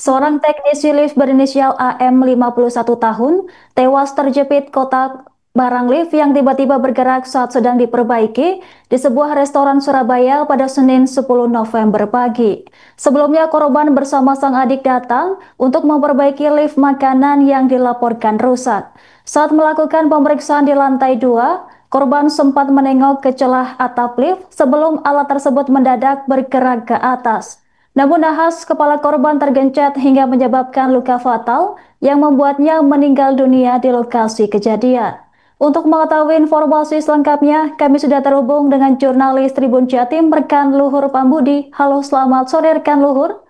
Seorang teknisi lift berinisial AM 51 tahun tewas terjepit kotak barang lift yang tiba-tiba bergerak saat sedang diperbaiki di sebuah restoran Surabaya pada Senin 10 November pagi. Sebelumnya korban bersama sang adik datang untuk memperbaiki lift makanan yang dilaporkan rusak. Saat melakukan pemeriksaan di lantai 2, korban sempat menengok ke celah atap lift sebelum alat tersebut mendadak bergerak ke atas. Namun nahas kepala korban tergencet hingga menyebabkan luka fatal yang membuatnya meninggal dunia di lokasi kejadian. Untuk mengetahui informasi selengkapnya, kami sudah terhubung dengan jurnalis Tribun Jatim rekan Luhur Pambudi. Halo, selamat sore rekan Luhur.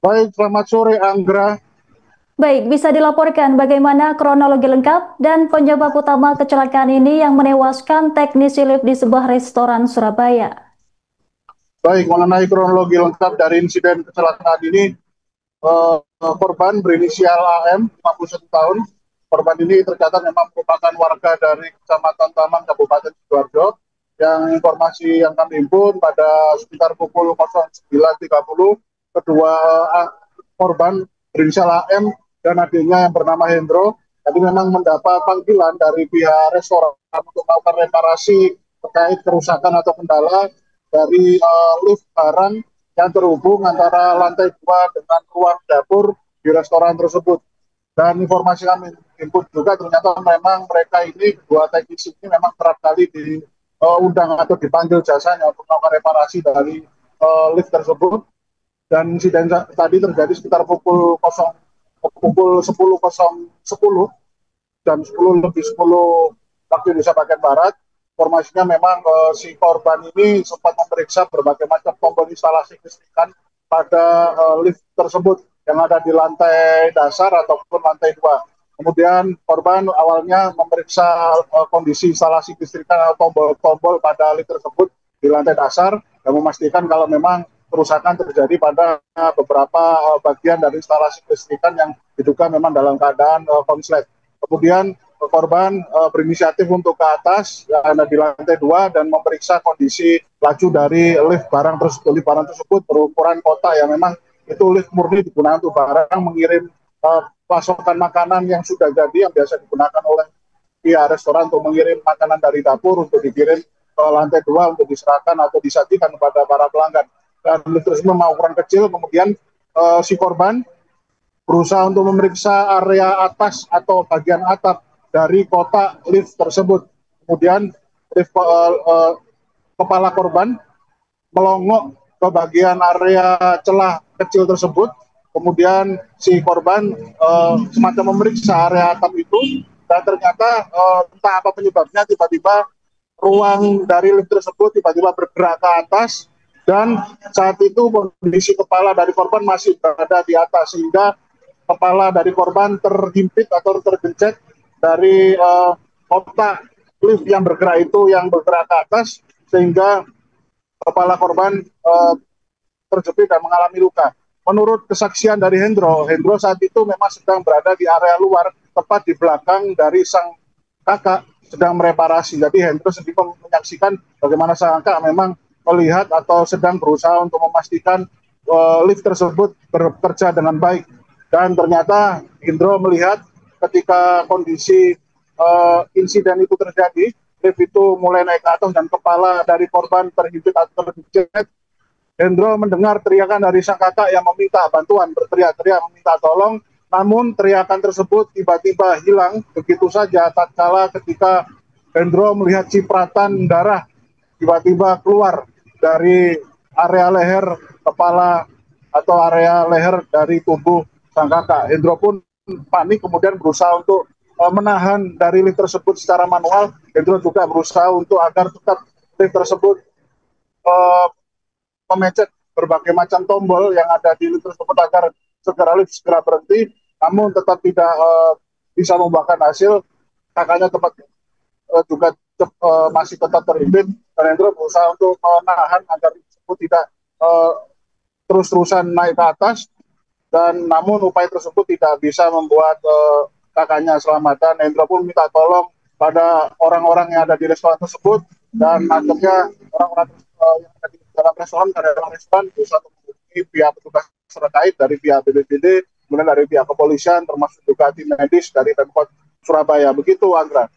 Baik, selamat sore Anggra. Baik, bisa dilaporkan bagaimana kronologi lengkap dan penyebab utama kecelakaan ini yang menewaskan teknisi lift di sebuah restoran Surabaya. Baik, mengenai kronologi lengkap dari insiden kecelakaan ini, korban berinisial AM, 51 tahun. Korban ini tercatat memang merupakan warga dari Kecamatan Taman, Kabupaten Sidoarjo. Yang informasi yang kami himpun pada sekitar pukul 09.30, kedua korban berinisial AM dan adiknya yang bernama Hendro tadi memang mendapat panggilan dari pihak restoran untuk melakukan reparasi terkait kerusakan atau kendala dari lift barang yang terhubung antara lantai 2 dengan ruang dapur di restoran tersebut. Dan informasi kami input juga ternyata memang mereka ini, kedua teknisi ini memang kerap kali diundang atau dipanggil jasanya untuk melakukan reparasi dari lift tersebut. Dan insiden tadi terjadi sekitar pukul 10.10 jam 10:10 waktu Indonesia bagian Barat. Informasinya memang si korban ini sempat memeriksa berbagai macam tombol instalasi kelistrikan pada lift tersebut yang ada di lantai dasar ataupun lantai 2. Kemudian korban awalnya memeriksa kondisi instalasi kelistrikan atau tombol-tombol pada lift tersebut di lantai dasar dan memastikan kalau memang kerusakan terjadi pada beberapa bagian dari instalasi kelistrikan yang diduga memang dalam keadaan konslet. Kemudian korban berinisiatif untuk ke atas yang ada di lantai 2 dan memeriksa kondisi laju dari lift barang tersebut. Lift barang tersebut berukuran kotak yang memang itu lift murni digunakan untuk barang mengirim pasokan makanan yang sudah jadi yang biasa digunakan oleh pihak restoran untuk mengirim makanan dari dapur untuk dikirim ke lantai 2 untuk diserahkan atau disajikan kepada para pelanggan. Dan lift tersebut memang ukuran kecil, kemudian si korban berusaha untuk memeriksa area atas atau bagian atap dari kotak lift tersebut. Kemudian lift, kepala korban melongok ke bagian area celah kecil tersebut. Kemudian si korban semacam memeriksa area atap itu dan ternyata entah apa penyebabnya tiba-tiba ruang dari lift tersebut tiba-tiba bergerak ke atas dan saat itu kondisi kepala dari korban masih berada di atas sehingga kepala dari korban terhimpit atau tergencet dari kotak lift yang bergerak itu yang bergerak ke atas sehingga kepala korban terjepit dan mengalami luka. Menurut kesaksian dari Hendro saat itu memang sedang berada di area luar, tepat di belakang dari sang kakak sedang mereparasi. Jadi Hendro sendiri menyaksikan bagaimana sang kakak memang melihat atau sedang berusaha untuk memastikan lift tersebut bekerja dengan baik. Dan ternyata Hendro melihat ketika kondisi insiden itu terjadi, lift itu mulai naik ke atas dan kepala dari korban terhimpit atau terjepit. Hendro mendengar teriakan dari sang kakak yang meminta bantuan, berteriak-teriak meminta tolong, namun teriakan tersebut tiba-tiba hilang begitu saja tatkala ketika Hendro melihat cipratan darah tiba-tiba keluar dari area leher kepala atau area leher dari tubuh sang kakak. Hendro pun panik kemudian berusaha untuk menahan dari lift tersebut secara manual. Hendro juga berusaha untuk agar tetap lift tersebut memencet berbagai macam tombol yang ada di lift tersebut agar segera berhenti, namun tetap tidak bisa membuahkan hasil. Kakaknya tempat juga masih tetap terhimpit dan Hendro berusaha untuk menahan agar lift tersebut tidak terus-terusan naik ke atas, dan namun upaya tersebut tidak bisa membuat kakaknya selamat. Dan Hendro pun minta tolong pada orang-orang yang ada di restoran tersebut dan akhirnya orang-orang yang ada di dalam restoran, karyawan restoran berusaha menghubungi pihak petugas terkait dari pihak BPBD, kemudian dari pihak kepolisian, termasuk juga tim medis dari Pemkot Surabaya. Begitu, Anggra.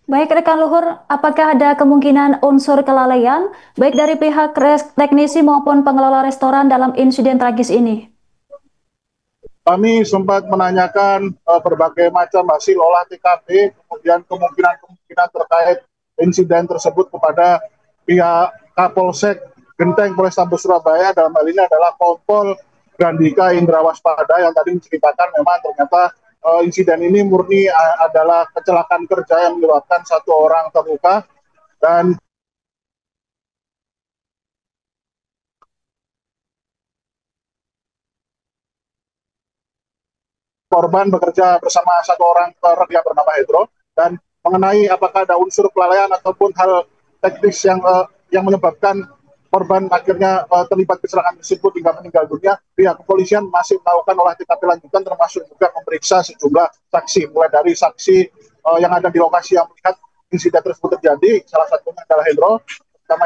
Baik rekan Luhur, apakah ada kemungkinan unsur kelalaian baik dari pihak teknisi maupun pengelola restoran dalam insiden tragis ini? Kami sempat menanyakan berbagai macam hasil olah TKP, kemudian kemungkinan terkait insiden tersebut kepada pihak Kapolsek Genteng Polrestabes Surabaya, dalam hal ini adalah Kompol Grandika Indra Waspada yang tadi menceritakan memang ternyata insiden ini murni adalah kecelakaan kerja yang menyebabkan satu orang terluka, dan korban bekerja bersama satu orang rekan yang bernama Hendro. Dan mengenai apakah ada unsur kelalaian ataupun hal teknis yang menyebabkan korban akhirnya terlibat kecelakaan tersebut hingga meninggal dunia, pihak kepolisian masih melakukan olah TKP lanjutan, termasuk juga memeriksa sejumlah saksi, mulai dari saksi yang ada di lokasi yang melihat insiden tersebut terjadi, salah satunya adalah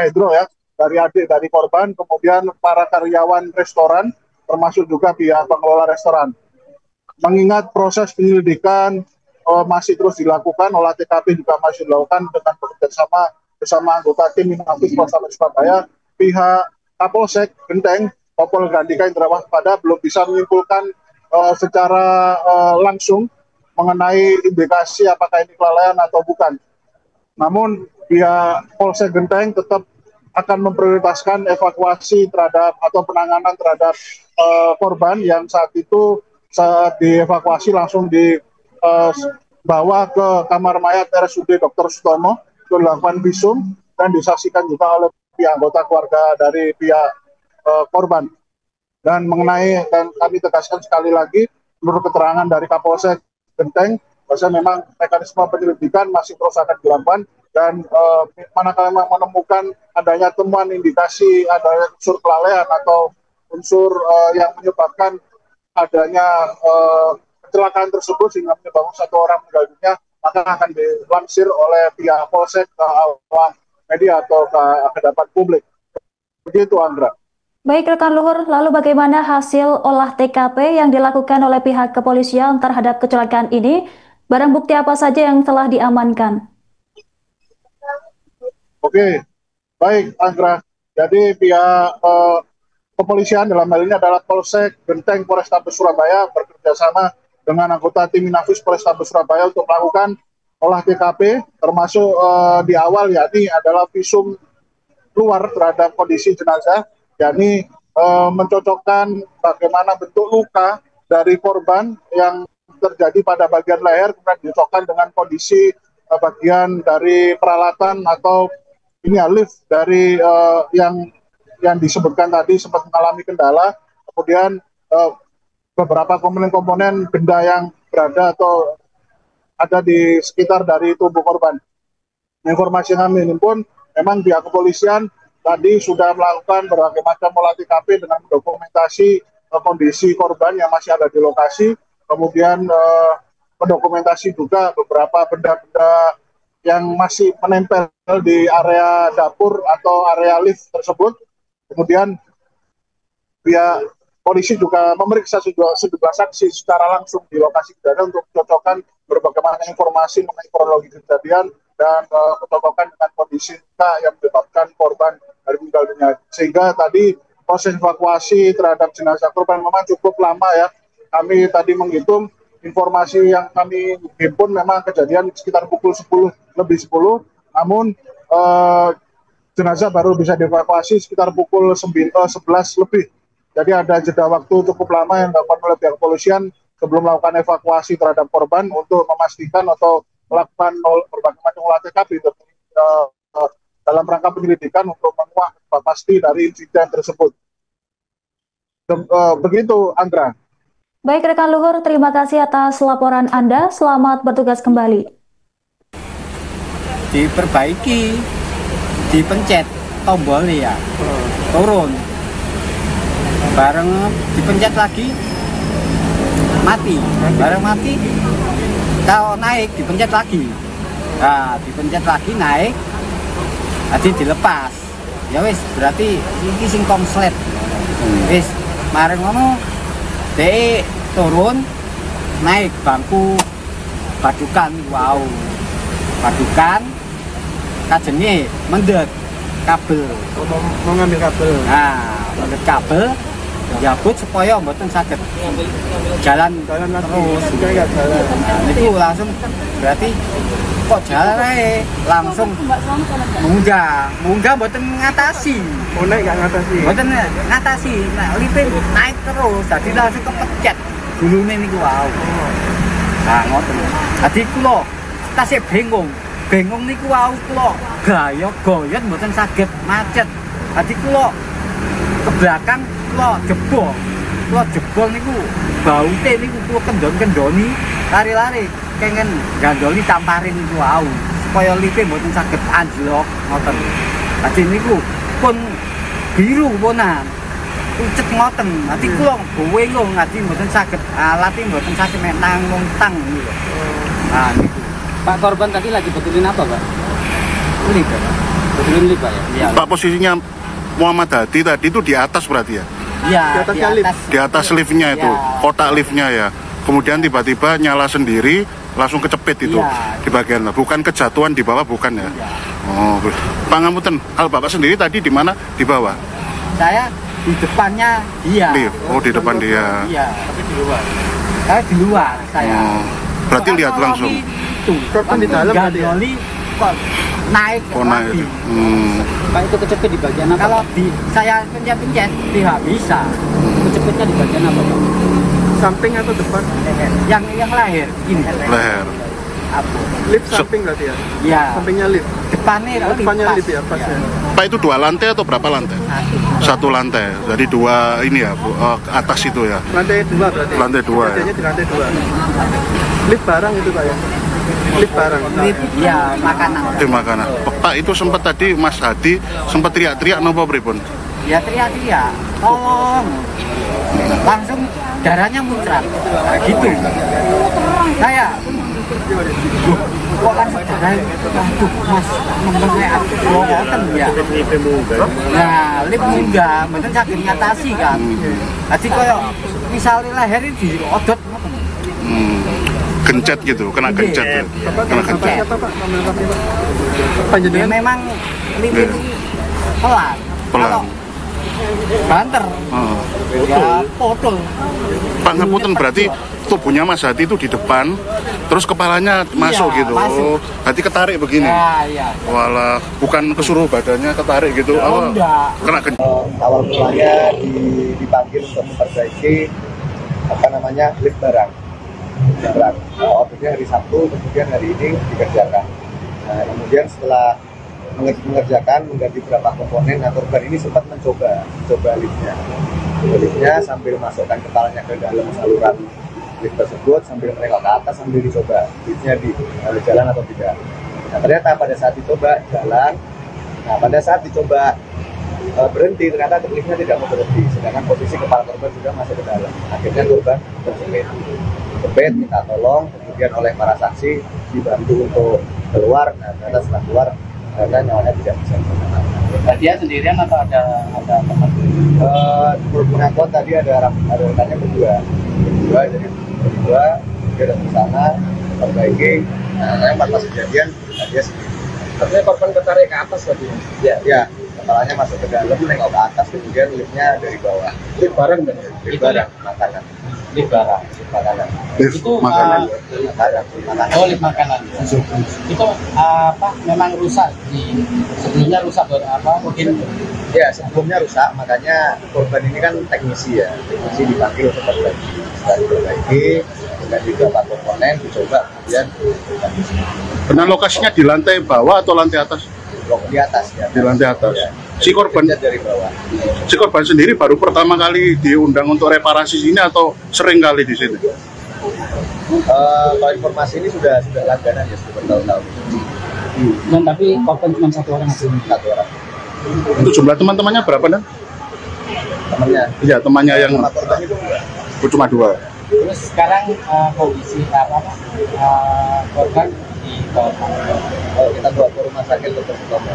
Hendro ya, dari adik dari korban, kemudian para karyawan restoran, termasuk juga pihak pengelola restoran. Mengingat proses penyelidikan masih terus dilakukan, olah TKP juga masih dilakukan dengan bekerjasama bersama anggota tim Inafis Polrestabes Surabaya, pihak Kapolsek Genteng, Kompol Grandika Indra Waspada belum bisa menyimpulkan secara langsung mengenai indikasi apakah ini kelalaian atau bukan. Namun pihak Polsek Genteng tetap akan memprioritaskan evakuasi terhadap atau penanganan terhadap korban yang saat dievakuasi langsung dibawa ke kamar mayat RSUD Dr. Sutomo untuk dilakukan visum dan disaksikan juga oleh pihak anggota keluarga dari pihak korban. Dan kami tegaskan sekali lagi, menurut keterangan dari Kapolsek Genteng, bahwa memang mekanisme penyelidikan masih terus akan dilakukan, dan manakala memang menemukan adanya temuan indikasi adanya unsur kelalaian atau unsur yang menyebabkan adanya kecelakaan tersebut sehingga menyebabkan satu orang meninggal dunia, maka akan dilansir oleh pihak Polsek ke awak media atau ke hadapan publik. Begitu, Andra. Baik rekan Luhur, lalu bagaimana hasil olah TKP yang dilakukan oleh pihak kepolisian terhadap kecelakaan ini? Barang bukti apa saja yang telah diamankan? Oke, baik Andra. Jadi pihak kepolisian dalam hal ini adalah Polsek Genteng Polrestabes Surabaya bekerjasama dengan anggota tim Inafis Polrestabes Surabaya untuk melakukan olah TKP, termasuk di awal yakni adalah visum luar terhadap kondisi jenazah, yakni mencocokkan bagaimana bentuk luka dari korban yang terjadi pada bagian leher, kemudian dicocokkan dengan kondisi bagian dari peralatan atau lift dari yang disebutkan tadi sempat mengalami kendala, kemudian beberapa komponen-komponen benda yang berada atau ada di sekitar dari tubuh korban. Informasi yang kami himpun, memang pihak kepolisian tadi sudah melakukan berbagai macam olah TKP dengan mendokumentasi kondisi korban yang masih ada di lokasi, kemudian mendokumentasi juga beberapa benda-benda yang masih menempel di area dapur atau area lift tersebut. Kemudian pihak polisi juga memeriksa sejumlah saksi secara langsung di lokasi kejadian untuk mencocokkan berbagai macam informasi mengenai kronologi kejadian dan mencocokkan dengan kondisi luka yang menyebabkan korban dari meninggal dunia. Sehingga tadi proses evakuasi terhadap jenazah korban memang cukup lama ya. Kami tadi menghitung informasi yang kami himpun, memang kejadian sekitar pukul 10:10, namun jenazah baru bisa dievakuasi sekitar pukul 11 lebih. Jadi ada jeda waktu cukup lama yang dilakukan oleh pihak kepolisian sebelum melakukan evakuasi terhadap korban untuk memastikan atau melakukan berbagai macam olah TKP dalam rangka penyelidikan untuk menguak pasti dari insiden tersebut. Begitu, Andra. Baik rekan Luhur, terima kasih atas laporan Anda. Selamat bertugas kembali. Diperbaiki, dipencet tombol ya, turun. Bareng dipencet lagi, mati. Bareng mati, kalau naik dipencet lagi. Nah, dipencet lagi naik, jadi dilepas. Ya wis, berarti ini sing konslet. Wis, bareng ngono Dek turun naik bangku padukan, wow, padukan kajengnya mendet kabel. Mau ngambil kabel. Nah, mendet kabel jabut supaya mboten saged jalan terus. Enggak jalan. Nah, itu langsung berarti kok jalan ae langsung munggah mboten ngatasi. Mau naik nggak ngatasi? Mboten ngatasi. Nah, lipe naik terus, jadi langsung kepecet gulune niku wow. Nah, ngoten. Dadi kula tasih bingung niku wow kula gaya-goyot mboten saged macet. Dadi kula ke belakang kula jebol niku baute niku kula kendon-kendoni lari-lari kengen gandoli tamparin niku wow supaya lipe mboten saged anjlok ngoten. Dadi niku pun biru punan pucet ngoten. Dadi kula bingung dadi mboten saged alate mboten saged mek nanggung tang niku. Nah niku. Pak korban tadi lagi betulin apa, Pak? Lip, Pak. Betulin lip, Pak ya? Iya. Pak, posisinya Muhammad Hadi tadi itu di atas berarti ya? Iya, Di atas liftnya itu, kotak liftnya ya. Kemudian tiba-tiba nyala sendiri, langsung kecepit itu di bagian. Bukan kejatuhan di bawah, bukan ya? Iya. Oh, Pak Ngapunten, kalau Bapak sendiri tadi di mana? Di bawah? Saya di depannya dia. Lift. Oh, di depan dia. Iya, tapi di luar. Saya di luar, saya. Oh, berarti lihat langsung. Itu, korban di dalam tadi ya? Kok naik lagi. Pak itu kecepit di bagian apa? Kalau saya pencet tidak bisa. Kecepitnya di bagian apa, Pak? Samping atau depan? Yang lahir ini. Leher. Lift samping berarti ya? Iya. Sampingnya lift. Depannya lift ya, pas ya. Pak, itu 2 lantai atau berapa lantai? 1 lantai. Jadi 2 ini ya, ke atas itu ya. Lantai 2 berarti. Lantai 2 ya. Kejadiannya di lantai 2. Lift barang itu, Pak ya? Lift barang. Iya, makanan. Makanan. Pak, itu sempat tadi Mas Hadi sempat teriak-teriak nopo pripun? Ya teriak-teriak, tolong. Langsung darahnya muncrat. Nah, gitu. Saya kok langsung darah, aduh mas, memangnya aku ngoten ya. Nah, lip munggah, mboten saged ngatasi kan. Jadi koyo misalnya leher ini diodot. Gencet gitu, kena gencet. Ya. Kena gencet. Siapa, Pak? Nama Ya, memang lip itu pelan. Kalau banter, ya potol. Pak Ngapunten, berarti tubuhnya Mas Hadi itu di depan, terus kepalanya masuk gitu. masuk. Hadi ketarik begini. Ya, iya. Walah, bukan kesuruh badannya ketarik gitu. Oh, enggak. Kena gencet. Awal mulanya dipanggil untuk memperbaiki lift barang. Ordernya hari Sabtu, kemudian hari ini dikerjakan. Nah, kemudian setelah mengerjakan mengganti beberapa komponen, nah korban ini sempat mencoba liftnya sambil masukkan kepalanya ke dalam saluran lift tersebut, sambil menengok ke atas, sambil dicoba liftnya di jalan atau tidak. Nah, ternyata pada saat dicoba jalan, pada saat dicoba berhenti, ternyata liftnya tidak mau berhenti, sedangkan posisi kepala korban sudah masuk ke dalam. Akhirnya korban terjepit, minta tolong, kemudian oleh para saksi dibantu untuk keluar. Nah, ternyata setelah keluar karena nyawanya tidak bisa diselamatkan. Dia sendirian atau ada teman? Pengakuan tadi ada rekannya berdua, jadi berdua dia datang ke sana perbaiki. Nah, pas kejadian dia sendiri. Artinya korban ketarik ke atas tadi? Ya, kepalanya masuk ke dalam, nengok ke atas, kemudian liftnya dari bawah. Lift barang kan? Lift barang, makanan. Lift barang. Makanan. Itu Makanan. Makanan. Oh, lift makanan. Itu memang rusak sebelumnya rusak mungkin. Ya, sebelumnya rusak, makanya korban ini kan teknisi ya. Teknisi dipanggil untuk perbaiki. Setelah diperbaiki, dengan beberapa komponen dicoba, kemudian Benar, lokasinya di lantai bawah atau lantai atas? di atas ya. Di lantai atas. Ya. Si korban dari bawah. Si korban sendiri baru pertama kali diundang untuk reparasi sini atau sering kali di sini? Kalau informasi ini sudah langganan ya, sudah bertahun-tahun. Dan tapi korban cuma satu orang aja. Satu orang. Untuk jumlah teman-temannya berapa dan? Temannya. Iya, temannya yang Sama korban itu cuma 2. Terus sekarang kondisi korban di bawah. kalau kita bawa ke rumah sakit Dr. Sutomo.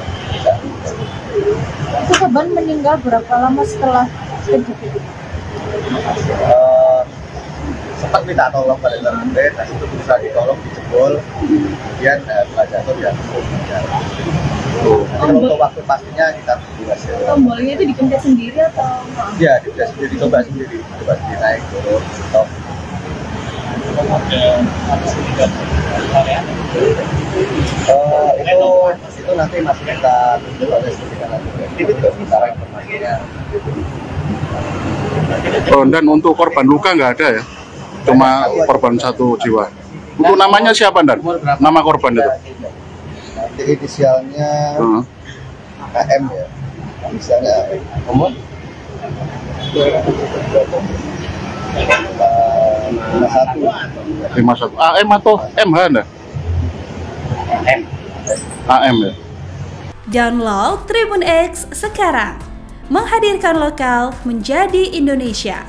Itu korban meninggal berapa lama setelah kejadian? sempat minta tolong pada terkait, nah itu berusaha ditolong, dijebol, kemudian setelah jatuh ya. Nanti untuk waktu pastinya kita tunggu hasil. Tombolnya itu dipencet sendiri atau? Ya, dia sendiri, coba sendiri naik turun, stop. Itu nanti masih kita tunggu oleh sertifikat nanti. Itu juga sementara informasinya. Oh, dan untuk korban luka nggak ada ya? Cuma korban 1 jiwa. Untuk namanya siapa, Dan? Nama korban itu? Nanti inisialnya AM ya. Inisialnya umur 51. AM atau MH Anda? AM ya. Download Tribun X sekarang. Menghadirkan lokal menjadi Indonesia.